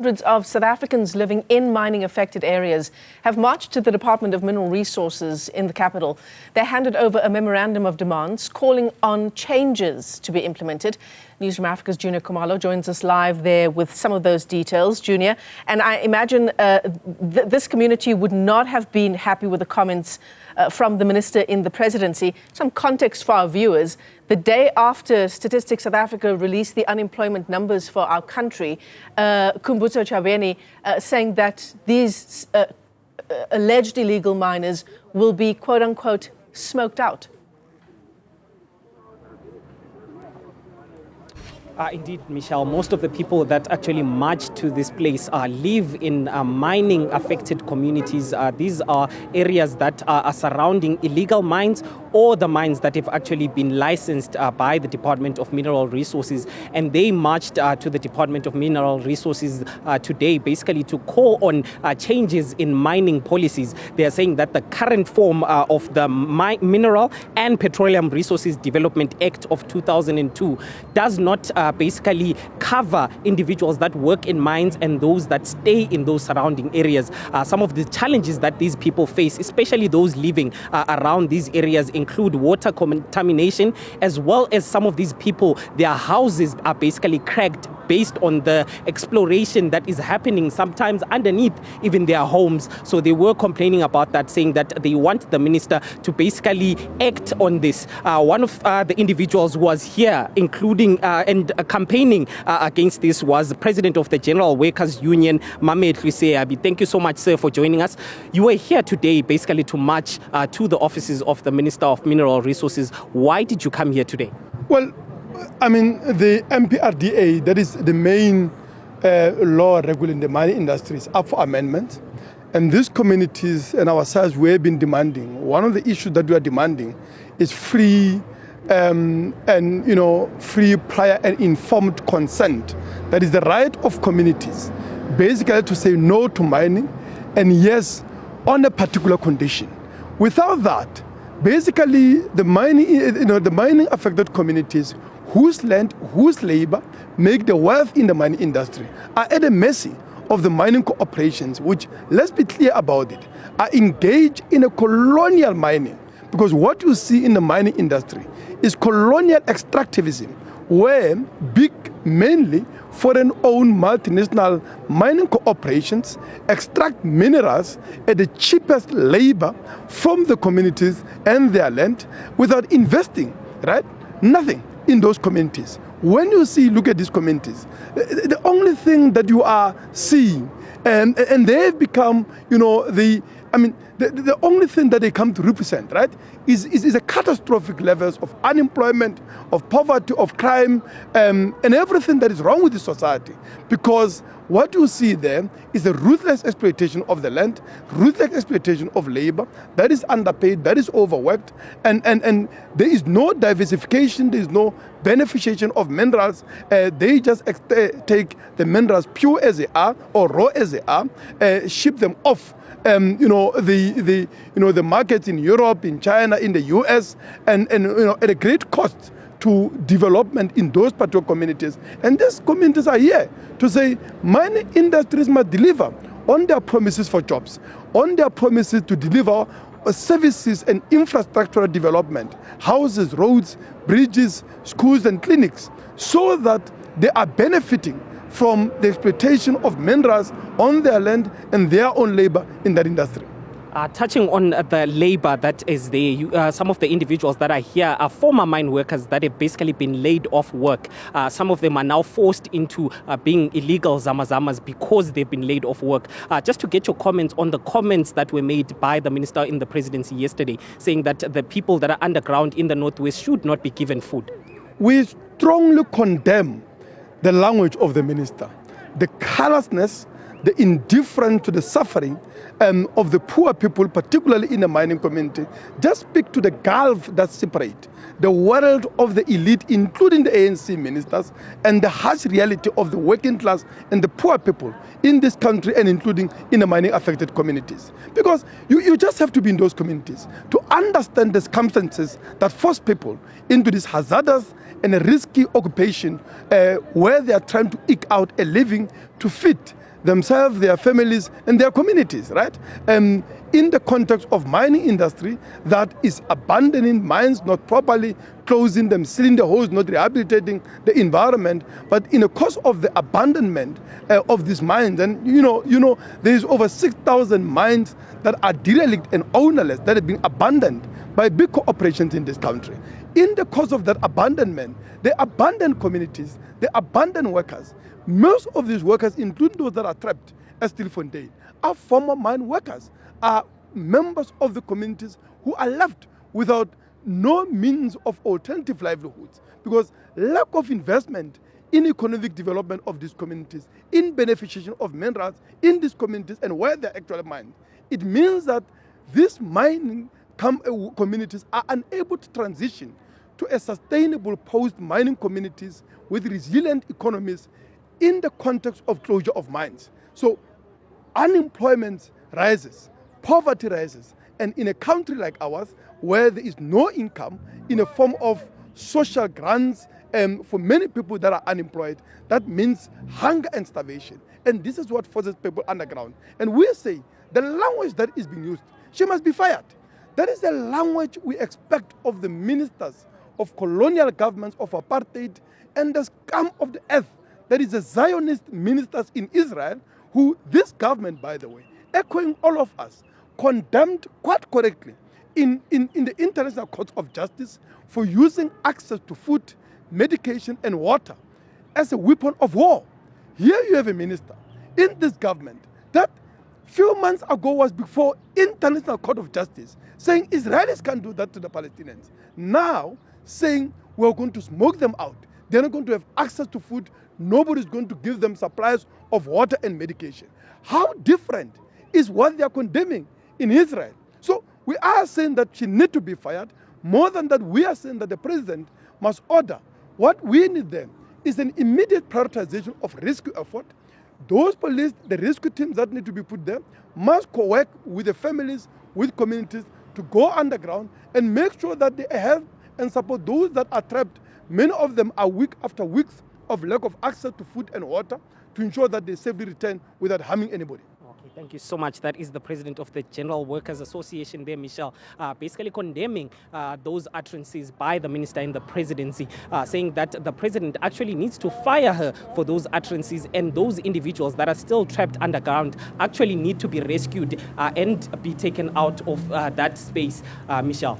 Hundreds of South Africans living in mining-affected areas have marched to the Department of Mineral Resources in the capital. They handed over a memorandum of demands calling on changes to be implemented. Newzroom Afrika's Junior Khumalo joins us live there with some of those details. Junior, and I imagine this community would not have been happy with the comments from the minister in the presidency. Some context for our viewers. The day after Statistics South Africa released the unemployment numbers for our country, Khumbudzo Ntshavheni saying that these alleged illegal miners will be, quote unquote, smoked out. Indeed, Michelle, most of the people that actually marched to this place live in mining-affected communities. These are areas that are surrounding illegal mines or the mines that have actually been licensed by the Department of Mineral Resources. And they marched to the Department of Mineral Resources today, basically to call on changes in mining policies. They are saying that the current form of the Mineral and Petroleum Resources Development Act of 2002 does not basically cover individuals that work in mines and those that stay in those surrounding areas. Some of the challenges that these people face, especially those living around these areas, include water contamination, as well as some of these people, their houses are basically cracked based on the exploration that is happening sometimes underneath even their homes. So they were complaining about that, saying that they want the minister to basically act on this. One of the individuals who was here, including and campaigning against this, was the president of the General Workers Union, Mametlwe Sebei. Thank you so much, sir, for joining us. You were here today basically to march to the offices of the Minister of Mineral Resources. Why did you come here today? Well, I mean, the MPRDA, that is the main law regulating the mining industry, is up for amendment. And these communities and ourselves, we have been demanding, one of the issues that we are demanding is free free, prior and informed consent. That is the right of communities, basically to say no to mining and yes on a particular condition. Without that, basically the mining affected communities whose land, whose labor make the wealth in the mining industry are at the mercy of the mining corporations, which, let's be clear about it, are engaged in a colonial mining. Because what you see in the mining industry is colonial extractivism, where big, mainly foreign-owned multinational mining corporations extract minerals at the cheapest labor from the communities and their land without investing, right? Nothing in those communities. When you look at these communities, the only thing that you are seeing, and they've become, the only thing that they come to represent, right, is a catastrophic levels of unemployment, of poverty, of crime, and everything that is wrong with the society. Because what you see there is a ruthless exploitation of the land, ruthless exploitation of labor that is underpaid, that is overworked, and there is no diversification, there is no beneficiation of minerals. They just take the minerals pure as they are or raw as they are, ship them off the markets in Europe, in China, in the US, and at a great cost to development in those particular communities. And these communities are here to say mining industries must deliver on their promises for jobs, on their promises to deliver services and infrastructural development, houses, roads, bridges, schools and clinics, so that they are benefiting from the exploitation of minerals on their land and their own labor in that industry. Touching on the labor that is there, some of the individuals that are here are former mine workers that have basically been laid off work. Some of them are now forced into being illegal zamazamas because they've been laid off work. Just to get your comments on the comments that were made by the minister in the presidency yesterday, saying that the people that are underground in the Northwest should not be given food. We strongly condemn the language of the minister, the callousness, the indifference to the suffering of the poor people, particularly in the mining community. Just speak to the gulf that separates the world of the elite, including the ANC ministers, and the harsh reality of the working class and the poor people in this country and including in the mining affected communities. Because you just have to be in those communities to understand the circumstances that force people into this hazardous and a risky occupation where they are trying to eke out a living to feed themselves, their families, and their communities, right? In the context of mining industry that is abandoning mines, not properly closing them, sealing the holes, not rehabilitating the environment, but in the course of the abandonment of these mines, and there is over 6,000 mines that are derelict and ownerless that have been abandoned by big corporations in this country. In the course of that abandonment, they abandon communities, they abandon workers. Most of these workers, including those that are trapped at Stilfontein, are former mine workers, are members of the communities who are left without no means of alternative livelihoods, because lack of investment in economic development of these communities, in beneficiation of minerals in these communities and where they're actually mined. It means that these mining communities are unable to transition to a sustainable post-mining communities with resilient economies in the context of closure of mines. So unemployment rises, poverty rises, and in a country like ours, where there is no income in a form of social grants for many people that are unemployed, that means hunger and starvation. And this is what forces people underground. And we say the language that is being used, she must be fired. That is the language we expect of the ministers of colonial governments, of apartheid, and the scum of the earth. That is the Zionist ministers in Israel, who this government, by the way, echoing all of us, condemned quite correctly in the International Court of Justice for using access to food, medication, and water as a weapon of war. Here you have a minister in this government that few months ago was before International Court of Justice saying Israelis can't do that to the Palestinians. Now saying we're going to smoke them out. They're not going to have access to food. Nobody's going to give them supplies of water and medication. How different is what they are condemning in Israel? So we are saying that she needs to be fired. More than that, we are saying that the president must order. What we need then is an immediate prioritization of rescue effort. Those police, the rescue teams that need to be put there, must co-work with the families, with communities, to go underground and make sure that they help and support those that are trapped. Many of them are week after weeks of lack of access to food and water, to ensure that they safely return without harming anybody. Okay, thank you so much. That is the president of the General Workers Association there, Michelle, basically condemning those utterances by the minister in the presidency, saying that the president actually needs to fire her for those utterances, and those individuals that are still trapped underground actually need to be rescued and be taken out of that space, Michelle.